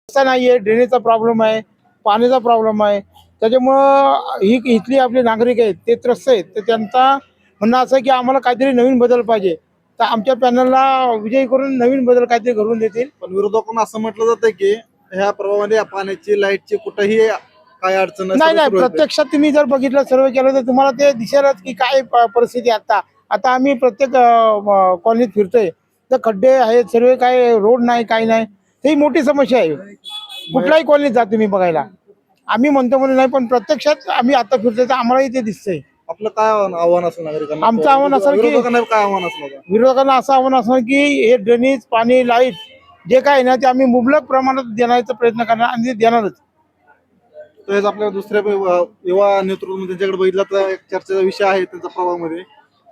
रस्ता नाहीये, ड्रेनेजचा प्रॉब्लेम आहे, पाण्याचा प्रॉब्लेम आहे. त्याच्यामुळं ही इथली आपले नागरिक आहेत ते त्रस्त आहेत. तर त्यांचा म्हणणं असं आहे की आम्हाला काहीतरी नवीन बदल पाहिजे. तर आमच्या पॅनलला विजयी करून नवीन बदल काहीतरी घडवून देतील. पण विरोधकांना असं म्हटलं जातं की ह्या प्रभावामध्ये पाण्याची लाईटची कुठेही काय अडचण नाही नाही, प्रत्यक्षात तुम्ही जर बघितलं, सर्वे केलं तर तुम्हाला ते दिसेलच की काय परिस्थिती आता. आता आम्ही प्रत्येक कॉलनीत फिरतोय तर खड्डे आहेत, सर्व काय रोड नाही, काही नाही. ही मोठी समस्या आहे. कुठल्याही कॉलनीत जा तुम्ही बघायला. आम्ही म्हणतो म्हणून नाही, पण प्रत्यक्षात आम्ही आता फिरतोय तर आम्हालाही ते दिसतंय. आपलं काय आव्हान असेल नागरिकांना? आमचं आव्हान असेल की विरोधकांना काय आव्हान असलं? विरोधकांना असं आव्हान असणार की हे ड्रेनेज, पाणी, लाईट जे काय आहे ना ते आम्ही मुबलक प्रमाणात देण्याचा प्रयत्न करणार आणि ते देणारच. तसेच आपल्या दुसऱ्या युवा नेतृत्व त्यांच्याकडे बघितलं तर एक चर्चेचा विषय आहे त्यांच्या प्रभावामध्ये.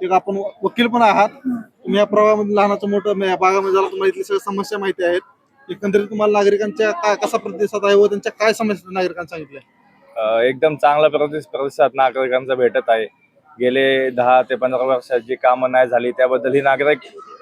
एक आपण वकील पण आहात, तुम्ही या प्रभावामध्ये लहानाचं मोठं या भागामध्ये झाला, तुम्हाला इथली सगळ्या समस्या माहिती आहेत. एकंदरीत तुम्हाला नागरिकांच्या काय कसा प्रतिसाद आहे व त्यांच्या काय समस्या नागरिकांना सांगितल्या? एकदम चांगला प्रतिसाद नागरिकांचा भेटत आहे. गेले 10 ते 15 वर्षात जी कामं नाही झाली त्याबद्दल ही नागरिक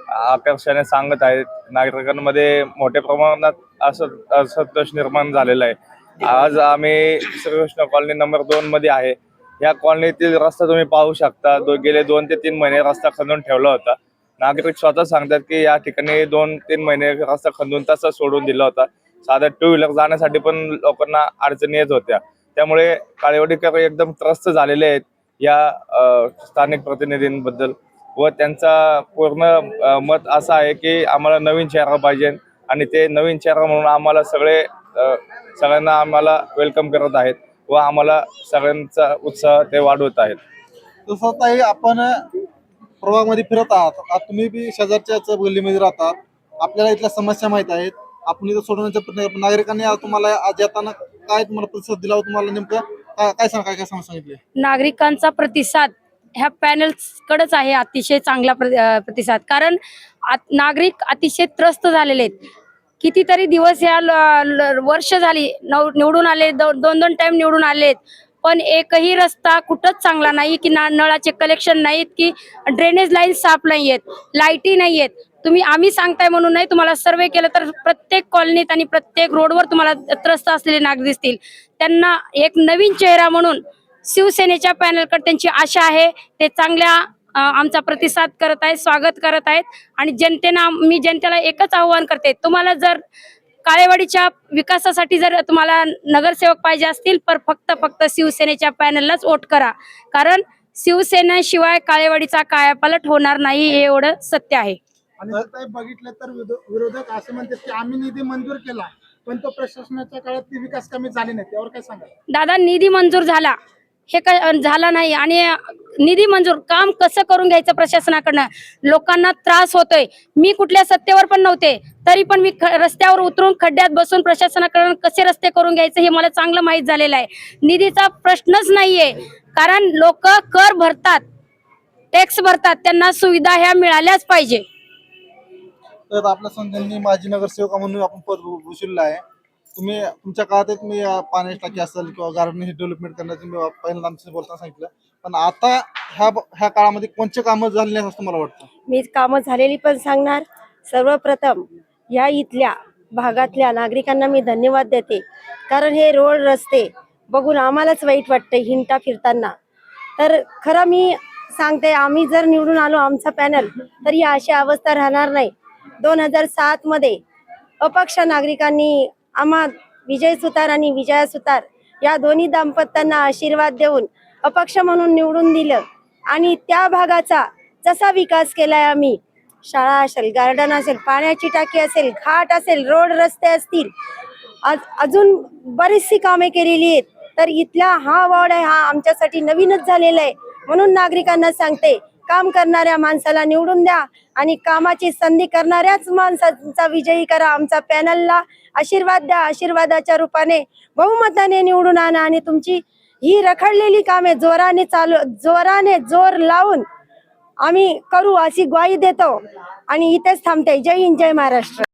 आकर्षाने सांगत आहेत. नागरिकांमध्ये मोठ्या प्रमाणात असंतोष निर्माण झालेला आहे. आज आम्ही श्रीकृष्ण कॉलनी नंबर 2 मध्ये आहे. या कॉलनीतील रस्ता तुम्ही पाहू शकता. गेले 2 ते 3 महिने रस्ता खंदून ठेवला होता. नागरिक स्वतः सांगतात की या ठिकाणी 2-3 महिने रस्ता खंदून तसा सोडून दिला होता. साधा 2 व्हीलर जाण्यासाठी पण लोकांना अडचणी येत होत्या. त्यामुळे काळेवाडीकर एकदम त्रस्त झालेले आहेत या स्थानिक प्रतिनिधींबद्दल व त्यांचा पूर्ण मत असं आहे की आम्हाला नवीन चेहरा पाहिजे आणि ते नवीन चेहरा म्हणून आम्हाला सगळ्यांना आम्हाला वेलकम करत आहेत व आम्हाला सगळ्यांचा उत्साह ते वाढवत आहेत. तसंच आपण प्रभागामध्ये फिरत आहात, आता तुम्ही बी शेजारच्याच गल्लीमध्ये राहतात, आपल्याला इथल्या समस्या माहित आहेत. आपण इथं सोडवण्याच्या नागरिकांनी तुम्हाला आज येताना काय तुम्हाला प्रतिसाद दिला, तुम्हाला नेमकं काय समस्या सांगितली? नागरिकांचा प्रतिसाद ह्या पॅनल कडेच आहे, अतिशय चांगला प्रतिसाद. कारण नागरिक अतिशय त्रस्त झालेले आहेत. कितीतरी दिवस या वर्ष झाली निवडून आले, 2-2 टाइम निवडून आलेत, पण एकही रस्ता कुठंच चांगला नाही की नळाचे कलेक्शन नाहीत की ड्रेनेज लाईन साफ नाही आहेत, लाईटी नाही आहेत. तुम्ही आम्ही सांगताय म्हणून नाही, तुम्हाला सर्वे केलं तर प्रत्येक कॉलनीत आणि प्रत्येक रोडवर तुम्हाला त्रस्त असलेले नागरिक दिसतील. त्यांना एक नवीन चेहरा म्हणून शिवसेनेच्या पॅनलकडे त्यांची आशा आहे. ते चांगल्या आमचा प्रतिसाद करत आहेत, स्वागत करत आहेत. आणि मी जनतेला एकच आव्हान करते, तुम्हाला जर काळेवाडीच्या विकासासाठी जर तुम्हाला नगरसेवक पाहिजे असतील तर फक्त शिवसेनेच्या पॅनललाच वोट करा. कारण शिवसेनेशिवाय काळेवाडीचा कायापालट होणार नाही, हे एवढं सत्य आहे. आणि बघितलं तर विरोधक असं म्हणतात की आम्ही निधी मंजूर केला पण तो प्रशासनाच्या काळात ती विकास कमी झाली नाही, त्यावर काय सांगा? दादा, निधी मंजूर झाला हे झाला नाही. आणि निधी मंजूर काम कसं करून घ्यायचं प्रशासनाकडनं, लोकांना त्रास होतोय. मी कुठल्या सत्तेवर पण नव्हते तरी पण मी रस्त्यावर उतरून खड्ड्यात बसून प्रशासनाकडून कसे रस्ते करून घ्यायचे हे मला चांगलं माहित झालेलं आहे. निधीचा प्रश्नच नाहीये, कारण लोक कर भरतात, टॅक्स भरतात, त्यांना सुविधा ह्या मिळाल्याच पाहिजे. तर आपल्या संस्थांनी माजी नगरसेवक म्हणून आपण पद भूषवलेलं आहे. तुम्ही तुमच्या काळात तुम्ही पाण्याची टाकी असेल किंवा गार्डन हे डेव्हलपमेंट करण्याचं मी पहिल्यांदा आमचं बोलताना सांगितलं, पण आता ह्या काळामध्ये कोणते कामं झाले नाही असं मला वाटतं? मी कामं झालेली पण सांगणार. सर्वप्रथम या इथल्या भागातल्या नागरिकांना मी धन्यवाद देते, कारण हे रोड रस्ते बघून आम्हालाच वाईट वाटतंय हिंडता फिरताना. तर खरं मी सांगते, आम्ही जर निवडून आलो आमचा पॅनल तर ही अशी अवस्था राहणार नाही. 2007 मध्ये अपक्ष नागरिकांनी आम्हा विजय सुतार आणि विजया सुतार या दोन्ही दाम्पत्यांना आशीर्वाद देऊन अपक्ष म्हणून निवडून दिलं आणि त्या भागाचा जसा विकास केलाय आम्ही, शाळा असेल, गार्डन असेल, पाण्याची टाकी असेल, घाट असेल, रोड रस्ते असतील, अजून बरीचशी कामे केलेली आहेत. तर इथला हा वॉर्ड आहे, हा आमच्यासाठी नवीनच झालेला आहे. म्हणून नागरिकांना सांगते, काम करणाऱ्या माणसाला निवडून द्या आणि कामाची संधी करणाऱ्याच माणसांचा विजयी करा. आमचा पॅनलला आशीर्वाद द्या, आशीर्वादाच्या रूपाने बहुमताने निवडून आणा आणि तुमची ही रखडलेली कामे जोराने जोर लावून आम्ही करू अशी ग्वाही देतो आणि इथेच थांबते. जय हिंद, जय महाराष्ट्र.